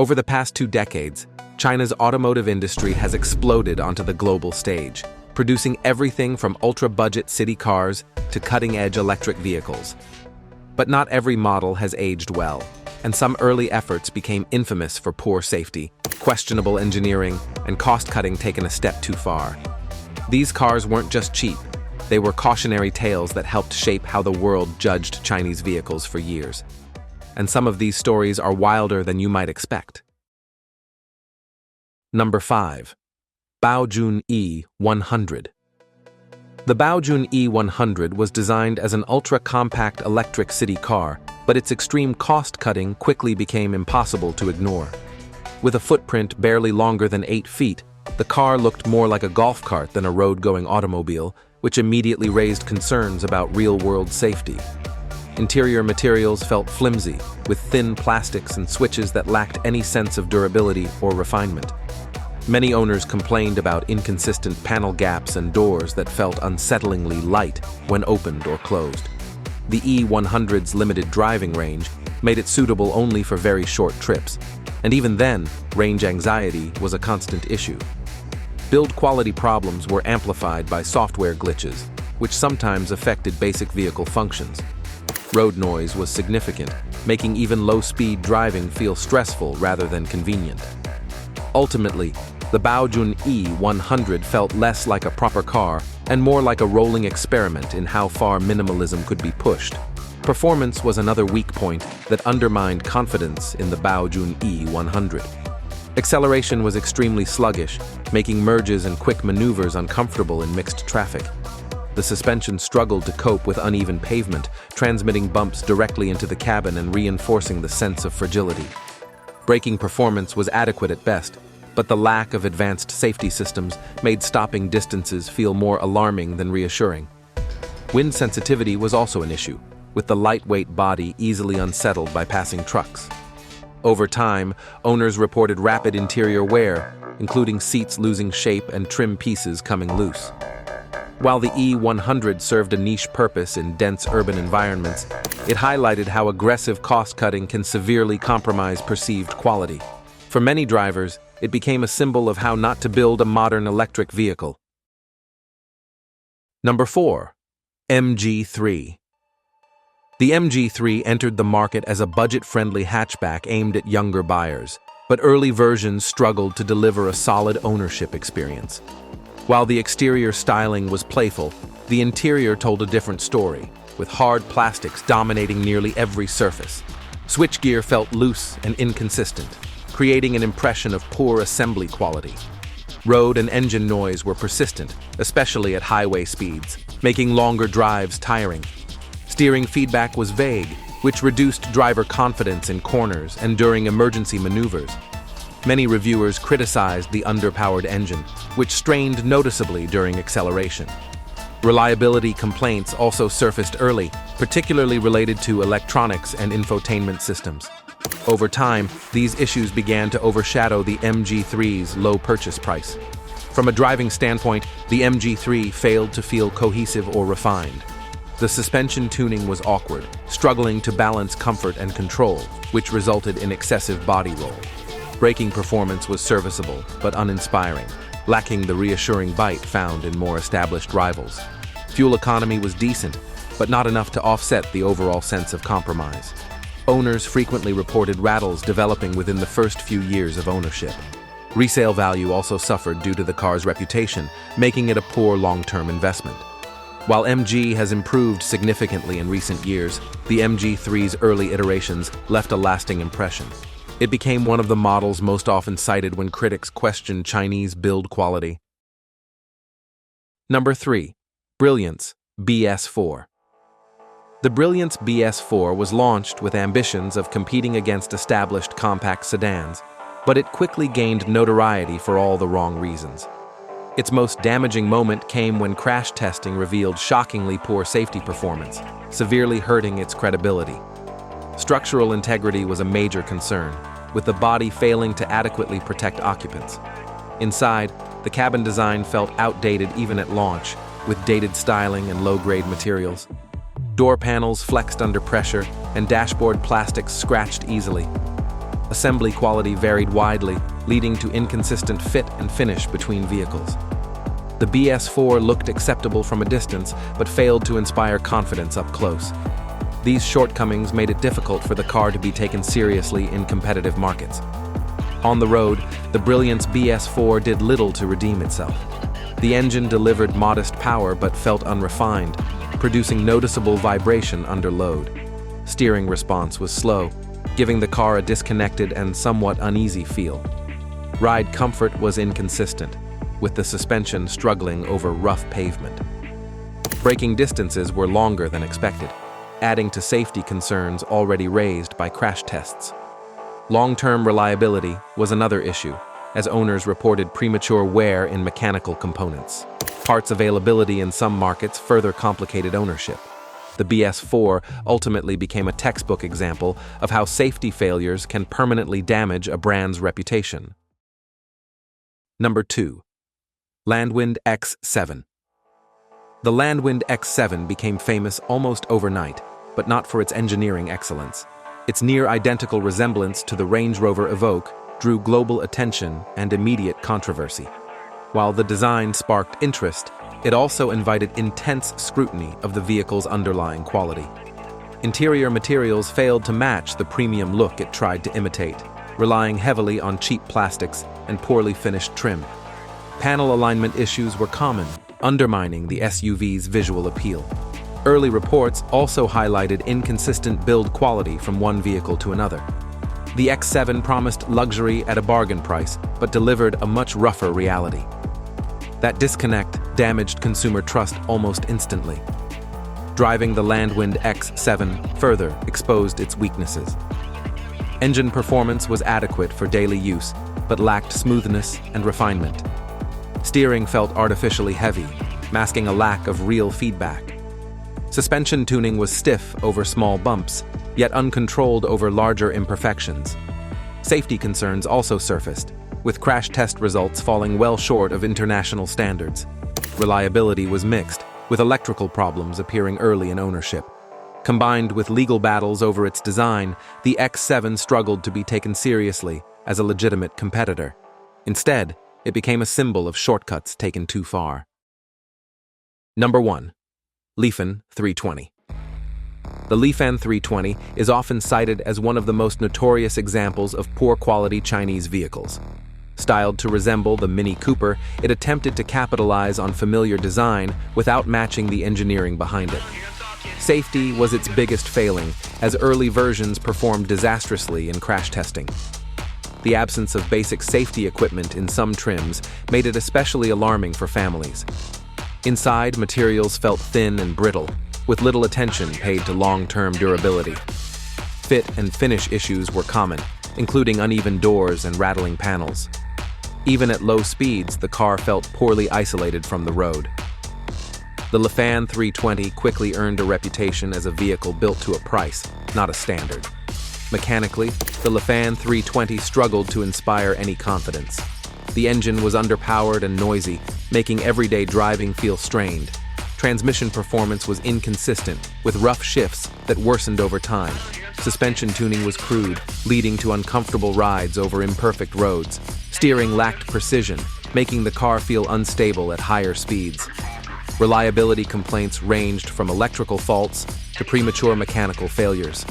Over the past 2 decades, China's automotive industry has exploded onto the global stage, producing everything from ultra-budget city cars to cutting-edge electric vehicles. But not every model has aged well, and some early efforts became infamous for poor safety, questionable engineering, and cost-cutting taken a step too far. These cars weren't just cheap, they were cautionary tales that helped shape how the world judged Chinese vehicles for years. And some of these stories are wilder than you might expect. Number 5. Baojun E100. The Baojun E100 was designed as an ultra-compact electric city car, but its extreme cost-cutting quickly became impossible to ignore. With a footprint barely longer than 8 feet, the car looked more like a golf cart than a road-going automobile, which immediately raised concerns about real-world safety. Interior materials felt flimsy, with thin plastics and switches that lacked any sense of durability or refinement. Many owners complained about inconsistent panel gaps and doors that felt unsettlingly light when opened or closed. The E100's limited driving range made it suitable only for very short trips, and even then, range anxiety was a constant issue. Build quality problems were amplified by software glitches, which sometimes affected basic vehicle functions. Road noise was significant, making even low-speed driving feel stressful rather than convenient. Ultimately, the Baojun E100 felt less like a proper car and more like a rolling experiment in how far minimalism could be pushed. Performance was another weak point that undermined confidence in the Baojun E100. Acceleration was extremely sluggish, making merges and quick maneuvers uncomfortable in mixed traffic. The suspension struggled to cope with uneven pavement, transmitting bumps directly into the cabin and reinforcing the sense of fragility. Braking performance was adequate at best, but the lack of advanced safety systems made stopping distances feel more alarming than reassuring. Wind sensitivity was also an issue, with the lightweight body easily unsettled by passing trucks. Over time, owners reported rapid interior wear, including seats losing shape and trim pieces coming loose. While the E100 served a niche purpose in dense urban environments, it highlighted how aggressive cost-cutting can severely compromise perceived quality. For many drivers, it became a symbol of how not to build a modern electric vehicle. Number 4. MG3. The MG3 entered the market as a budget-friendly hatchback aimed at younger buyers, but early versions struggled to deliver a solid ownership experience. While the exterior styling was playful, the interior told a different story, with hard plastics dominating nearly every surface. Switchgear felt loose and inconsistent, creating an impression of poor assembly quality. Road and engine noise were persistent, especially at highway speeds, making longer drives tiring. Steering feedback was vague, which reduced driver confidence in corners and during emergency maneuvers. Many reviewers criticized the underpowered engine, which strained noticeably during acceleration. Reliability complaints also surfaced early, particularly related to electronics and infotainment systems. Over time, these issues began to overshadow the MG3's low purchase price. From a driving standpoint, the MG3 failed to feel cohesive or refined. The suspension tuning was awkward, struggling to balance comfort and control, which resulted in excessive body roll. Braking performance was serviceable, but uninspiring, lacking the reassuring bite found in more established rivals. Fuel economy was decent, but not enough to offset the overall sense of compromise. Owners frequently reported rattles developing within the first few years of ownership. Resale value also suffered due to the car's reputation, making it a poor long-term investment. While MG has improved significantly in recent years, the MG3's early iterations left a lasting impression. It became one of the models most often cited when critics questioned Chinese build quality. Number 3. Brilliance BS4. The Brilliance BS4 was launched with ambitions of competing against established compact sedans, but it quickly gained notoriety for all the wrong reasons. Its most damaging moment came when crash testing revealed shockingly poor safety performance, severely hurting its credibility. Structural integrity was a major concern, with the body failing to adequately protect occupants. Inside, the cabin design felt outdated even at launch, with dated styling and low-grade materials. Door panels flexed under pressure, and dashboard plastics scratched easily. Assembly quality varied widely, leading to inconsistent fit and finish between vehicles. The BS4 looked acceptable from a distance, but failed to inspire confidence up close. These shortcomings made it difficult for the car to be taken seriously in competitive markets. On the road, the Brilliance BS4 did little to redeem itself. The engine delivered modest power but felt unrefined, producing noticeable vibration under load. Steering response was slow, giving the car a disconnected and somewhat uneasy feel. Ride comfort was inconsistent, with the suspension struggling over rough pavement. Braking distances were longer than expected, adding to safety concerns already raised by crash tests. Long-term reliability was another issue, as owners reported premature wear in mechanical components. Parts availability in some markets further complicated ownership. The BS4 ultimately became a textbook example of how safety failures can permanently damage a brand's reputation. Number 2. Landwind X7. The Landwind X7 became famous almost overnight, but not for its engineering excellence. Its near-identical resemblance to the Range Rover Evoque drew global attention and immediate controversy. While the design sparked interest, it also invited intense scrutiny of the vehicle's underlying quality. Interior materials failed to match the premium look it tried to imitate, relying heavily on cheap plastics and poorly finished trim. Panel alignment issues were common, undermining the SUV's visual appeal. Early reports also highlighted inconsistent build quality from one vehicle to another. The X7 promised luxury at a bargain price, but delivered a much rougher reality. That disconnect damaged consumer trust almost instantly. Driving the Landwind X7 further exposed its weaknesses. Engine performance was adequate for daily use, but lacked smoothness and refinement. Steering felt artificially heavy, masking a lack of real feedback. Suspension tuning was stiff over small bumps, yet uncontrolled over larger imperfections. Safety concerns also surfaced, with crash test results falling well short of international standards. Reliability was mixed, with electrical problems appearing early in ownership. Combined with legal battles over its design, the X7 struggled to be taken seriously as a legitimate competitor. Instead, it became a symbol of shortcuts taken too far. Number 1. Lifan 320. The Lifan 320 is often cited as one of the most notorious examples of poor-quality Chinese vehicles. Styled to resemble the Mini Cooper, it attempted to capitalize on familiar design without matching the engineering behind it. Safety was its biggest failing, as early versions performed disastrously in crash testing. The absence of basic safety equipment in some trims made it especially alarming for families. Inside, materials felt thin and brittle, with little attention paid to long-term durability. Fit and finish issues were common, including uneven doors and rattling panels. Even at low speeds, the car felt poorly isolated from the road. The Lifan 320 quickly earned a reputation as a vehicle built to a price, not a standard. Mechanically, the Lifan 320 struggled to inspire any confidence. The engine was underpowered and noisy, making everyday driving feel strained. Transmission performance was inconsistent, with rough shifts that worsened over time. Suspension tuning was crude, leading to uncomfortable rides over imperfect roads. Steering lacked precision, making the car feel unstable at higher speeds. Reliability complaints ranged from electrical faults to premature mechanical failures.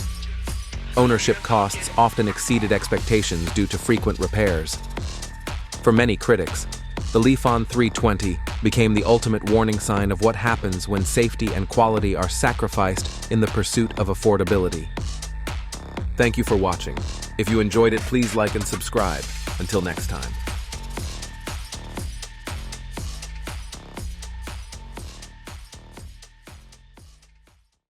Ownership costs often exceeded expectations due to frequent repairs. For many critics, the Lifan 320 became the ultimate warning sign of what happens when safety and quality are sacrificed in the pursuit of affordability. Thank you for watching. If you enjoyed it, please like and subscribe. Until next time.